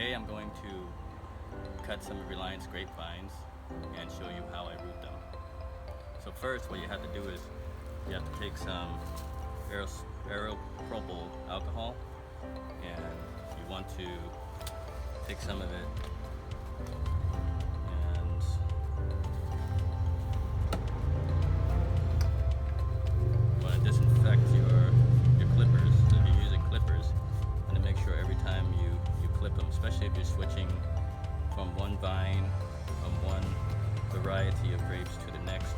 Today I'm going to cut some Reliance grapevines and show you how I root them. So first, what you have to do is you have to take some isopropyl alcohol, and you want to take some of it and you want to disinfect your clippers. So if you're using clippers, and to make sure every time you clip them, especially if you're switching from one vine, from one variety of grapes to the next,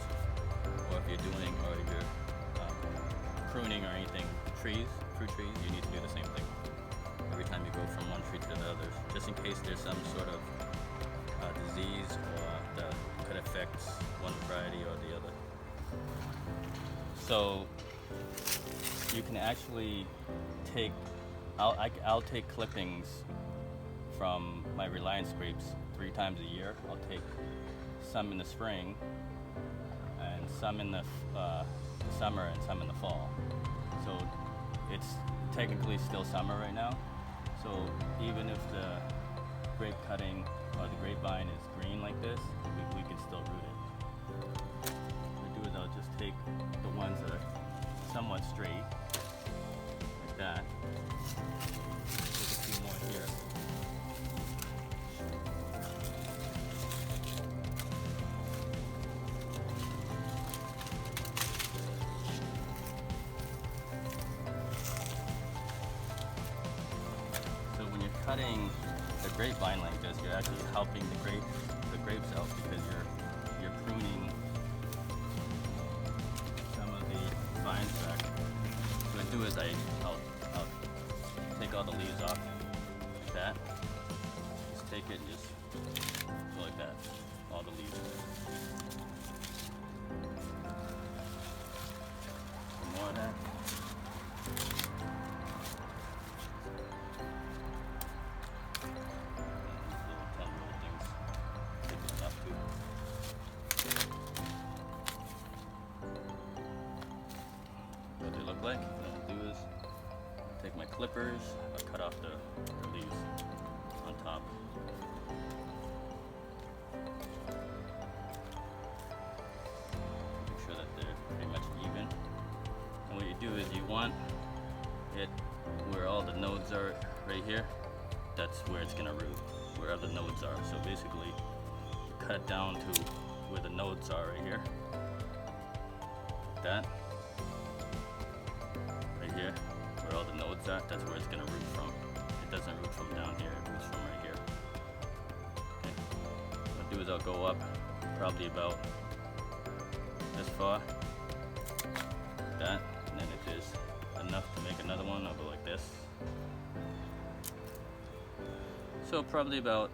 or if you're doing, or if you're pruning or anything, fruit trees, you need to do the same thing every time you go from one tree to the other, just in case there's some sort of disease or that could affect one variety or the other. So you can actually take, I'll take clippings from my Reliance grapes 3 times a year. I'll take some in the spring and some in the summer and some in the fall. So it's technically still summer right now. So even if the grape cutting or the grapevine is green like this, we can still root it. What I do is I'll just take the ones that are somewhat straight, like that. Take a few more here. So when you're cutting the grapevine like this, you're actually helping the grapes out, because you're pruning some of the vines back. So what I do is I'll take all the leaves off like that. Just take it and just go like that, all the leaves. Some more of that. What they look like, what I'll do is take my clippers, I'll cut off the leaves on top. Make sure that they're pretty much even. And what you do is you want it where all the nodes are right here, that's where it's gonna root, wherever the nodes are. So basically, you cut it down to where the nodes are right here. Like that. Right here, where all the nodes are, that's where it's gonna root from. It doesn't root from down here, it roots from right here. Okay. What I'll do is I'll go up probably about this far, like that, and then if there's enough to make another one, I'll go like this. So probably about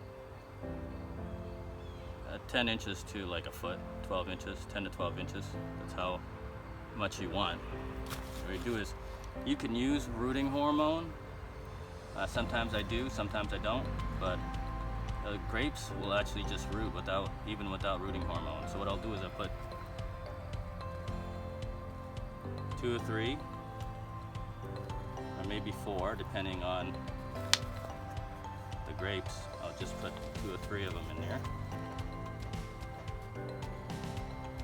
10 inches to like a foot, 12 inches, 10 to 12 inches. That's how much you want. What you do is you can use rooting hormone. Sometimes I do, sometimes I don't, but grapes will actually just root even without rooting hormone. So what I'll do is I'll put 2 or 3, or maybe 4, depending on the grapes. I'll just put 2 or 3 of them in there.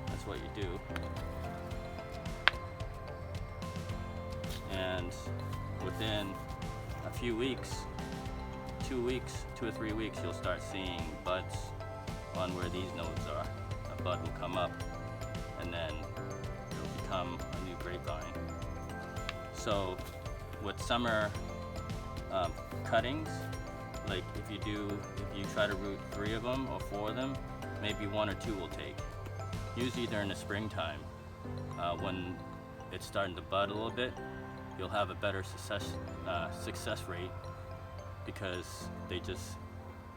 That's what you do. And within a few weeks, 2 or 3 weeks, you'll start seeing buds on where these nodes are. A bud will come up, and then it'll become a new grapevine. So with summer cuttings, like if you try to root 3 of them or 4 of them, maybe 1 or 2 will take. Usually during the springtime, when it's starting to bud a little bit, you'll have a better success rate, because they just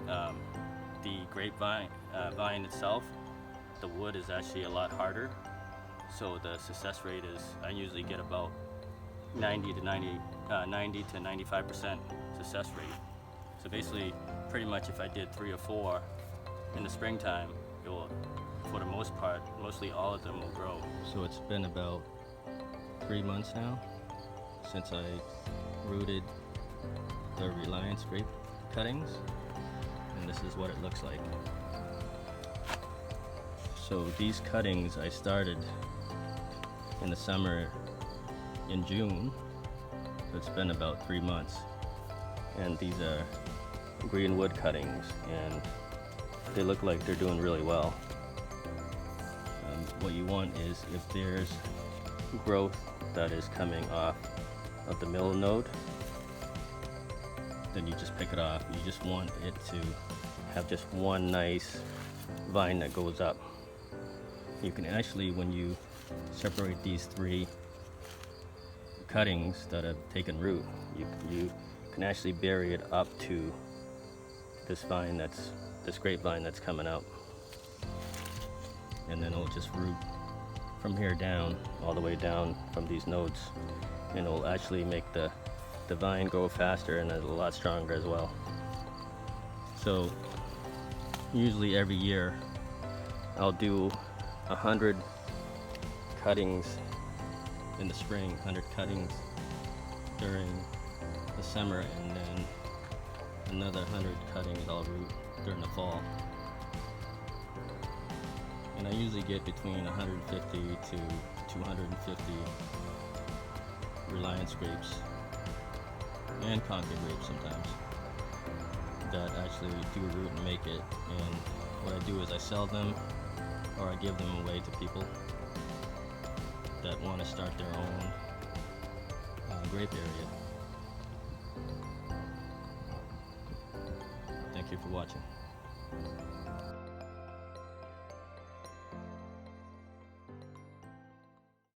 the grapevine vine itself, the wood is actually a lot harder, so the success rate is, I usually get about 90 to 95% success rate. So basically, pretty much if I did 3 or 4 in the springtime, it will, for the most part, mostly all of them will grow. So it's been about 3 months now since I rooted the Reliance grape cuttings, and this is what it looks like. So these cuttings I started in the summer in June, so it's been about 3 months, and these are green wood cuttings, and they look like they're doing really well. What you want is, if there's growth that is coming off of the middle node, then you just pick it off. You just want it to have just one nice vine that goes up. You can actually, when you separate these 3 cuttings that have taken root, you can actually bury it up to this vine, this grapevine that's coming out, and then it'll just root from here down, all the way down from these nodes, and it'll actually make the vine grow faster and a lot stronger as well. So usually every year I'll do 100 cuttings in the spring, 100 cuttings during the summer, and then another 100 cuttings I'll root during the fall. And I usually get between 150 to 250 Reliance grapes and Concord grapes sometimes that actually do root and make it. And what I do is I sell them, or I give them away to people that want to start their own grape area. Thank you for watching.